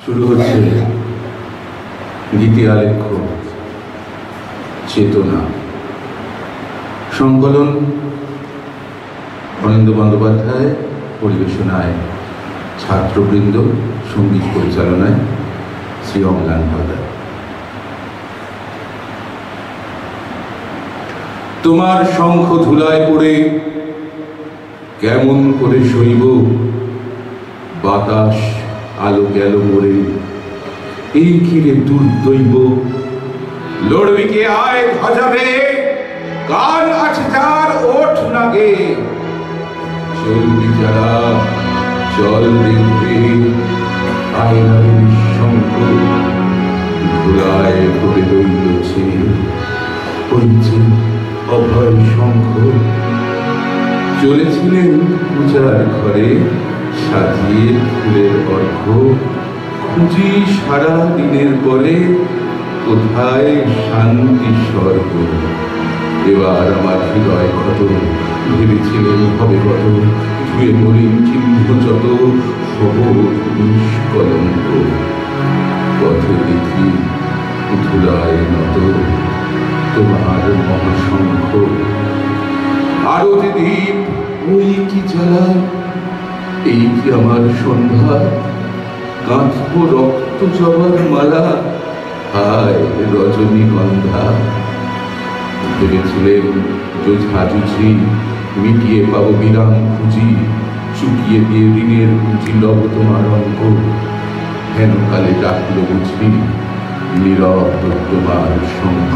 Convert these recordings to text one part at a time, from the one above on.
শুরু হচ্ছে গীতি আলেখ্য চেতনা। সংকলন অনিন্দ বন্দ্যোপাধ্যায়, পরিবেশনায় ছাত্রবৃন্দ, সঙ্গীত পরিচালনায় শ্রী অম্লান হালদার। তোমার শঙ্খ ধুলায় পড়ে কেমন করে সইব, বাতাস আলো গেল মরে, এই ঘিরে দুর্দৈব। লড়বি কে আয় ধ্বজাবে, কান আছে যার ওঠ নাগে, চলবি যারা চল দেখবে, আয়নার নিঃশঙ্ক ধুলায় পড়ে রইলছে, হইছে অভয় শঙ্খ। চলেছিলেন পূজার ঘরে সাজিয়ে ফুলের অর্ঘ্য, খুঁজি সারা দিনের পরে কোথায় শান্তি স্বর্গ। এবার আমার হৃদয় ক্ষত, ভেবেছিলেন হবে কত, ধুয়ে মলিন চিহ্ন যত, হব নিষ্কলঙ্ক। পথে দেখি ধুলায় নত তোমার মহাশঙ্খ। আরতি দ্বীপ ওই কি জ্বালায়, এই কি আমার সন্ধ্যা, গাঁথব রক্ত জবার মালা, হায় রজনীগন্ধা। ভেবেছিলেন জোঝাজুঝি মিটিয়ে পাবো বিরাম খুঁজি, চুকিয়ে দিয়ে দিনের পুঁজি লব তোমার অঙ্ক। হেন কালে ডাকল বুঝি নীরব তোমার শঙ্খ।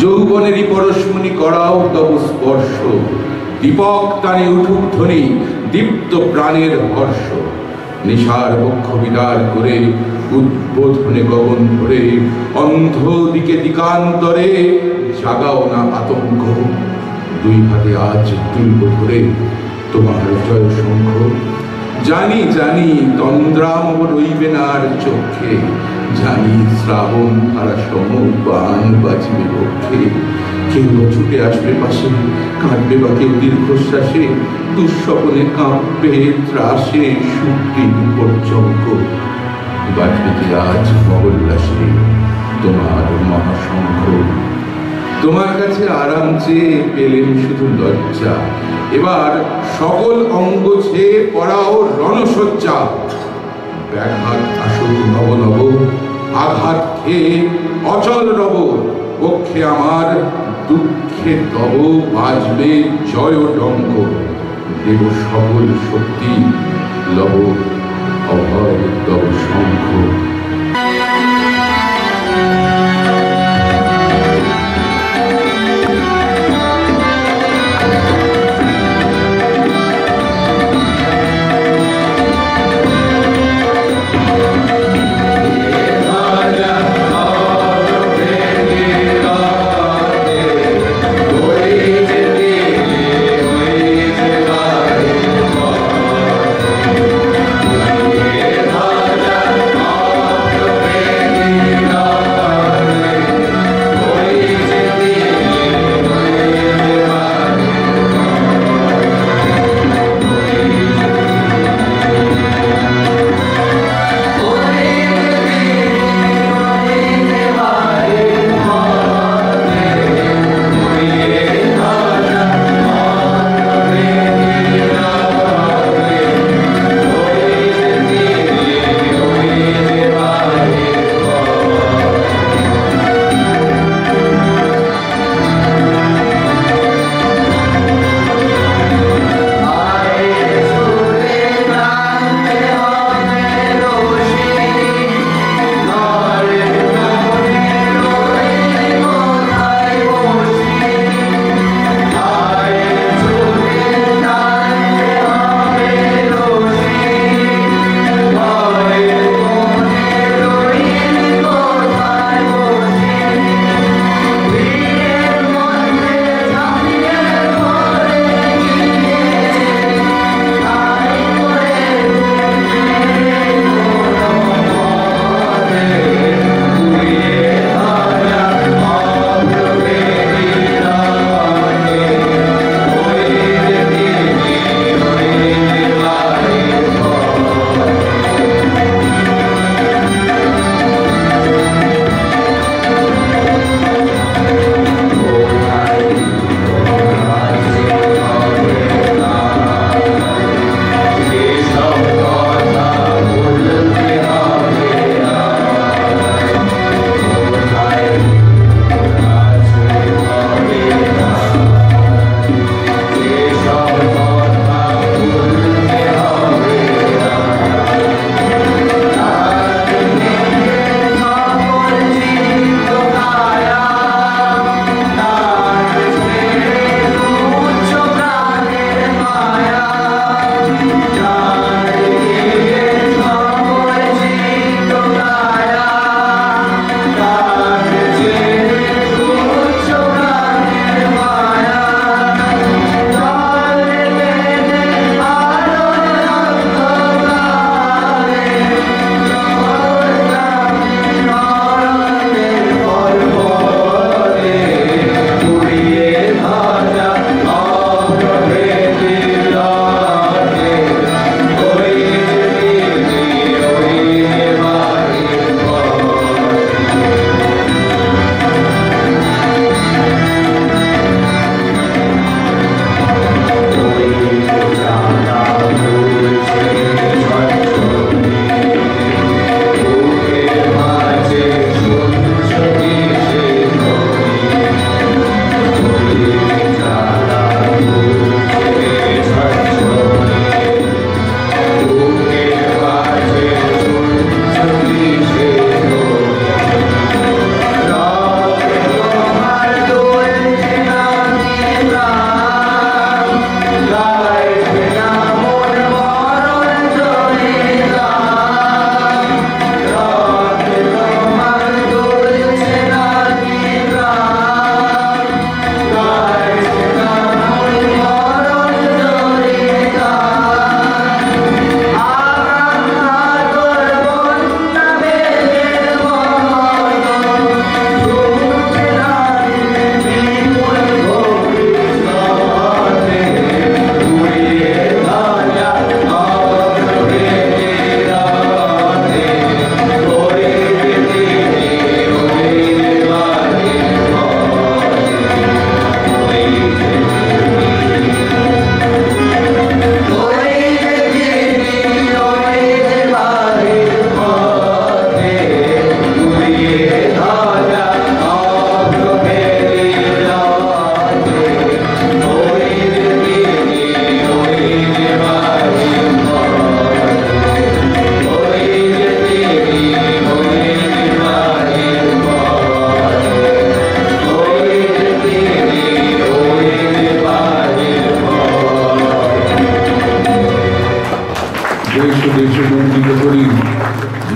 যৌবনেরই পরশমণি করাও তব স্পর্শ, দীপক টানে উঠুক ধ্বনি দীপ্ত প্রাণের হর্ষ। নিশার বক্ষ বিদার করে উদ্বোধনে গগন ধরে, অন্ধ দিকে দিকান্তরে জাগাও না আতঙ্ক। দুই হাতে আজ তুলব ধরে তোমার জয় শঙ্খ। জানি জানি তন্দ্রাম রইবে না আর চোখে, জানি শ্রাবণ ধারা সম বান বাজিবে পক্ষে। কেউ ছুটে আসবে পাশে, কাঁদবে বা কেউ দীর্ঘশ্বাসে, দুঃস্বপনে কাঁপবে ত্রাসে সুপ্রিম পর্যঙ্ক। বাজবে যে আজ মহল্লাসে তোমার মহাশঙ্খ। তোমার কাছে আরাম চেয়ে পেলেন শুধু লজ্জা, এবার সকল অঙ্গ ছেয়ে পড়াও রণসজ্জা। ব্যাঘাত আসুক নব নব, আঘাত খেয়ে অচল রব, পক্ষে আমার দুঃখে তব বাজবে জয় ডঙ্ক। দেব সকল শক্তি লব অভয় তব শঙ্খ। Hare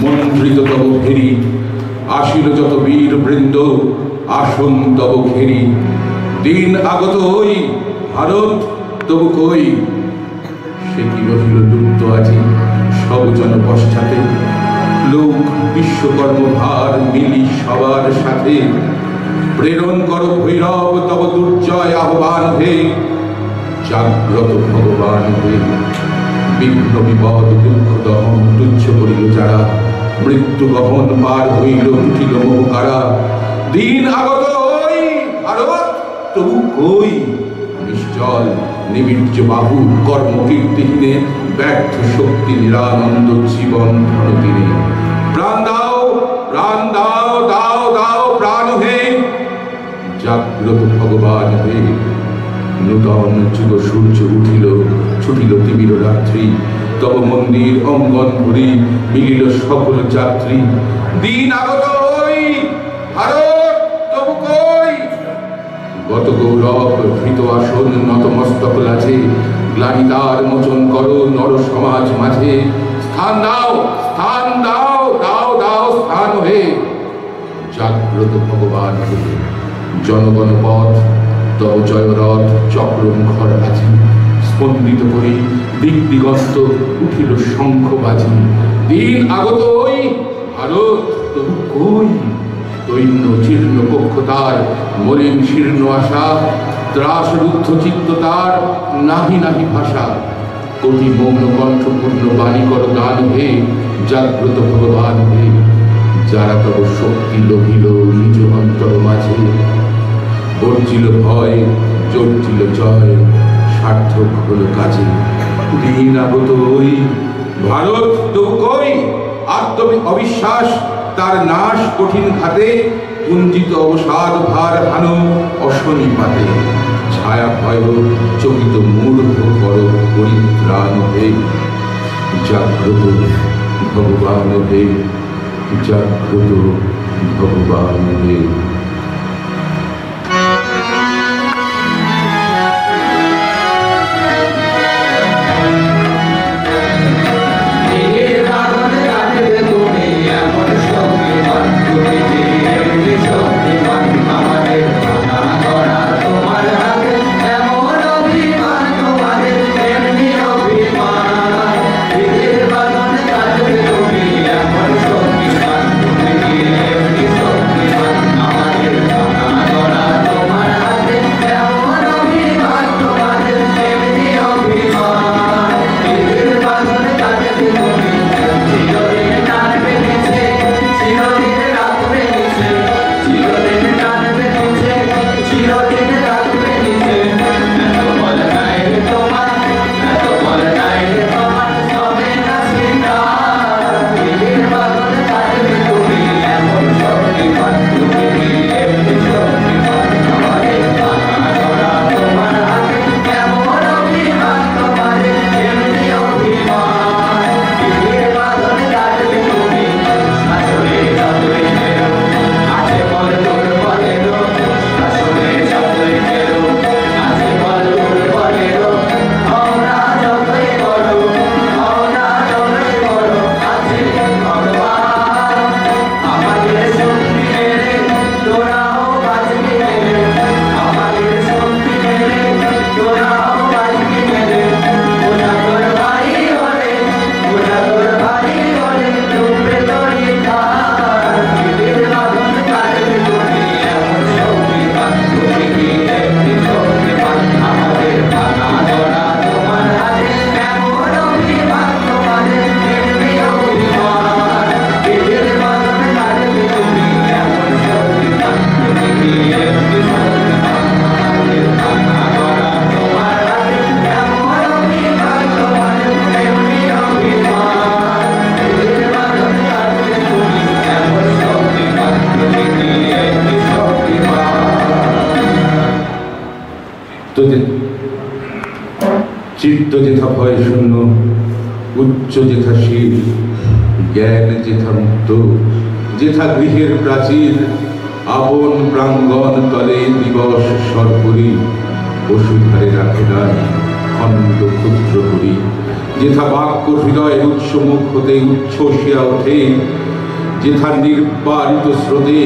মন্ত্রিত তব ফেরি, আসিল যত বীর বৃন্দ, আসন তব ঘেরি। দিন আগত হই, ভারত তবু কই, সে কি রহিল লুপ্ত আজি সব জন পশ্চাতে। লোক বিশ্বকর্ম ভার মিলি সবার সাথে, প্রেরণ কর ভৈরব তব দুর্জয় আহ্বান হে। জাগ্রত ভগবান হে, বিঘ্ন বিপদ দুঃখ দহন তুচ্ছ করিল যারা, মৃত্যু গহন পার হইল টুটিল মোহকারা। দিন আগত হই, ভারত তবু কই, নিশ্চল নিবিড় বাহু কর্মকীর্তিহীনে, ব্যর্থ শক্তি নিরানন্দ জীবন ধনদিনে। প্রাণ দাও, প্রাণ দাও, দাও দাও প্রাণ হে। জাগ্রত ভগবান হে, নূতন যুগ সূর্য উঠিল, ছুটিল তিমির রাত্রি। তব মন্দির অঙ্গন ভরি মিলিল সকল যাত্রী। দিন আগত হই, ভারত তবু কই, গত গৌরব ভীত আসন নতমস্তক লাজে। গ্লানিতার মোচন করো নর সমাজ মাঝে। স্থান দাও, স্থান দাও, দাও দাও স্থান হে। জাগ্রত ভগবান হে, জনগণ পথ তব জয়রথ চক্র মুখর আজি। স্পন্দিত করি দিক দিগন্ত উঠিল শঙ্খ বাজি। দিন আগত হই, ভারত তবু কই, দৈন্য জীর্ণ কক্ষ তার, মলিন শীর্ণ আশা। ত্রাস রুদ্ধ চিত্ত তার, নাহি নাহি ভাষা। কোটি মৌন কণ্ঠপূর্ণ বাণী কর গান হে। জাগ্রত ভগবান হে, যারা তব শক্তি লোভিল নিজ অন্তর মাঝে। গর্জিল ভয়, জর্জিল জয়, সার্থক হলো কাজে। দিন আগত হই, ভারত তবু কই, আত্ম অবিশ্বাস তার নাশ কঠিন ঘাতে। কুঞ্চিত অবসাদ ভার হানো অশনি পাতে। ছায়া ভয় চকিত মূর্খ কর পরিত্রাণ হে। জাগ্রত ভগবান হে, জাগ্রত ভগবান হে। চিত্ত যেথা ভয় শূন্য, উচ্চ যেথা শির, জ্ঞান যেথা মুক্ত, যেথা গৃহের প্রাচীর। আপন প্রাঙ্গণ তলে দিবস সর্বরি, বসুধারে রাখে নাই খণ্ড ক্ষুদ্র করি। যেথা বাক্য হৃদয়ের উৎসমুখ হতে উচ্ছ্বসিয়া ওঠে, যেথা নির্বারিত স্রোতে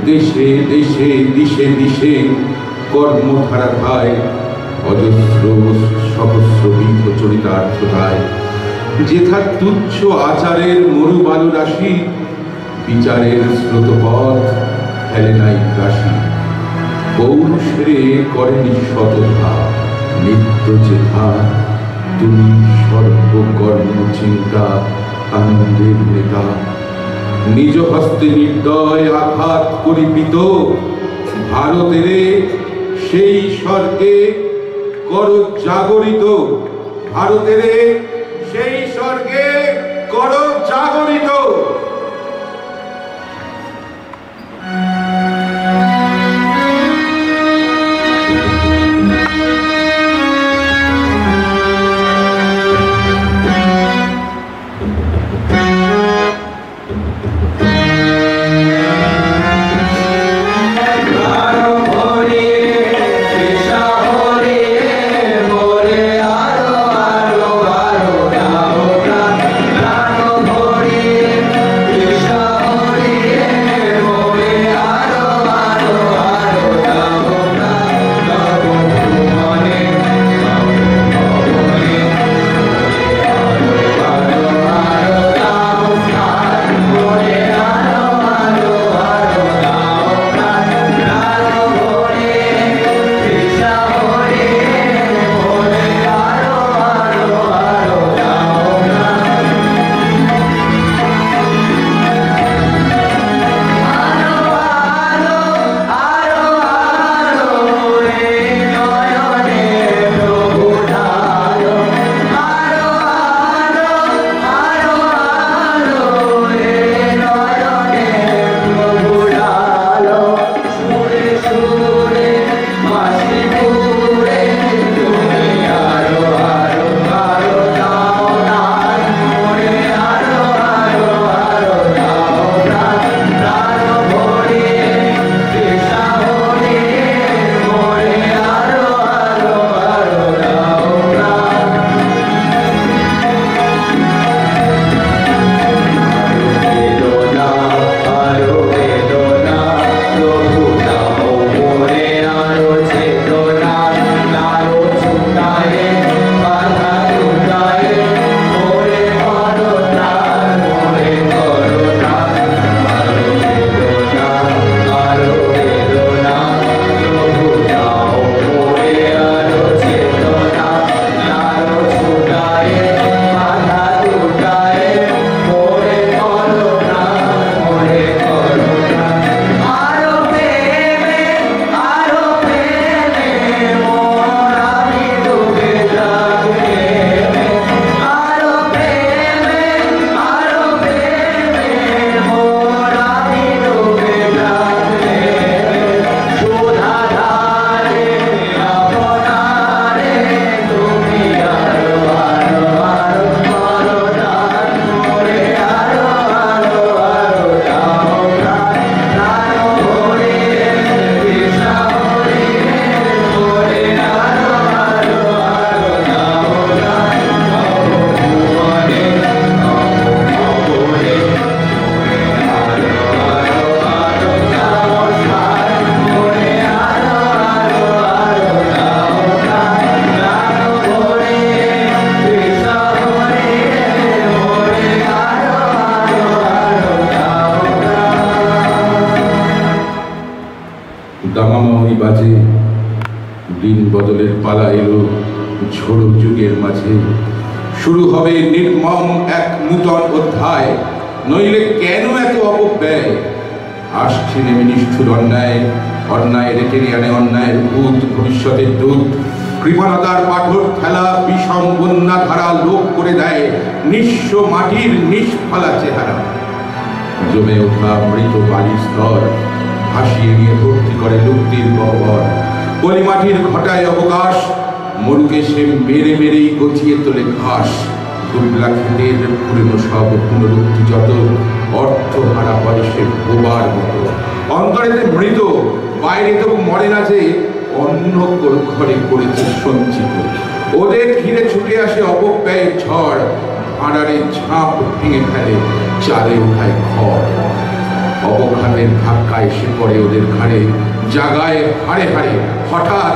দেশে দেশে দিশে দিশে কর্মধারা খায় অজস্র সহস্রবিধ চরিতার্থতায়, যেথা তুচ্ছ আচারের মরুবালু রাশি বিচারের স্রোতপথ ফেলে নাই রাশি, পৌরুষেরে করেনি শতধা নিত্য যেথা তুমি সর্বকর্ম চিন্তা আনন্দের নেতা। নিজ হস্তে নির্দয় আঘাত করিপিত ভারতের সেই স্বর্গে কর জাগরিত, ভারতের সেই স্বর্গে কর জাগরিত। দামাময় বাজে, দিন বদলের পালা এলো ঝোড়ো যুগের মাঝে। শুরু হবে নির্মম এক নূতন অধ্যায়, নইলে কেন এত অপব্যয়? আসছে নেমে নিষ্ঠুর অন্যায়, অন্যায়ের টেনে আনে অন্যায়ের ভূত, ভবিষ্যতের দূত। কৃপণতার পাথর ঠেলা বিষম বন্যা ধারা লোপ করে দেয় নিঃস্ব মাটির নিষ্ফলা চেহারা। জমে ওঠা মৃত বালির স্তর ভাসিয়ে নিয়ে ভর্তি করে লুপ্তির গহ্বর। পলিমাটির ঘটায় অবকাশ, মরুকে সে মেরে মেরেই গচিয়ে তোলে ঘাস। দুবলা ক্ষেতের পুরনো সব পুনরুক্তি যত, অর্থ হারা হয় সে বোবার মতো। অন্তরেতে মৃত, বাইরে তবু মরে না যে, অন্য ঘরে করেছে সঞ্চিত। ওদের ঘিরে ছুটে আসে অপব্যয়ের ঝড়, ভাঁড়ারের ঝাঁপ ভেঙে ফেলে, চালে উঠায় খড়। অবখানের ধাক্কা এসে পড়ে ওদের ঘাড়ে, জাগায় হাড়ে হাড়ে। হঠাৎ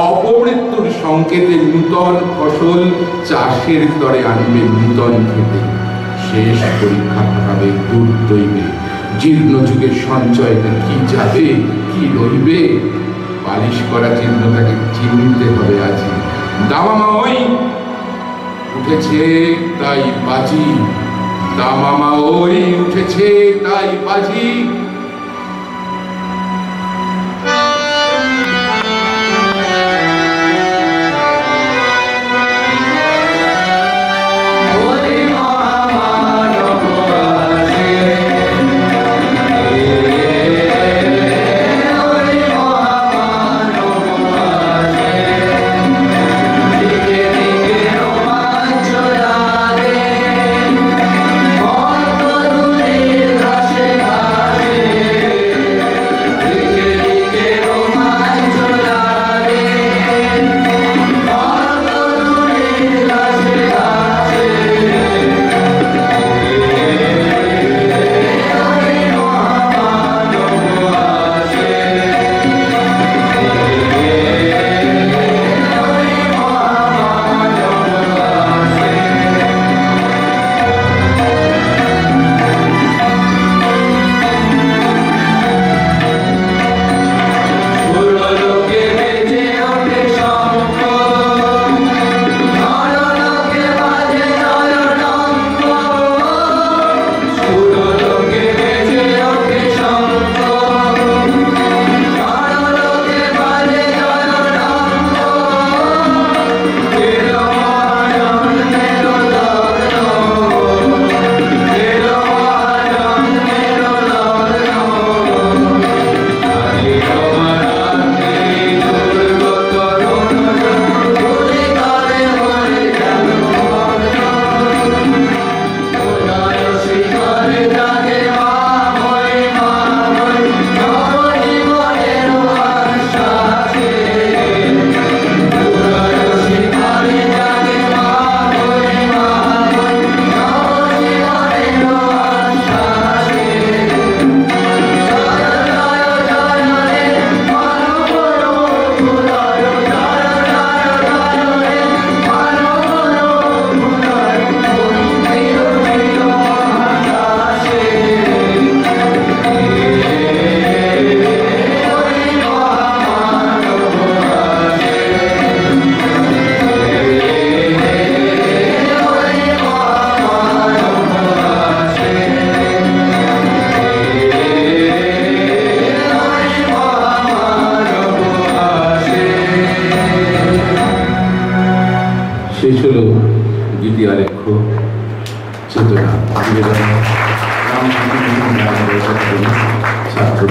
অপমৃত্যুর সংকেতে নূতন ফসল চাষের তরে আনবে নূতন খেতে। শেষ পরীক্ষা করাবে দুর্দৈবে, জীর্ণ যুগের সঞ্চয়তে কি যাবে কি রইবে। পালিশ করা চিহ্নটাকে চিনতে হবে আজি। দামামা ওই উঠেছে তাই বাজি, দামামা ওই উঠেছে তাই বাজি। শেষ হলো গীতি আলেখ্য চেতনা নিবেদন ছাত্র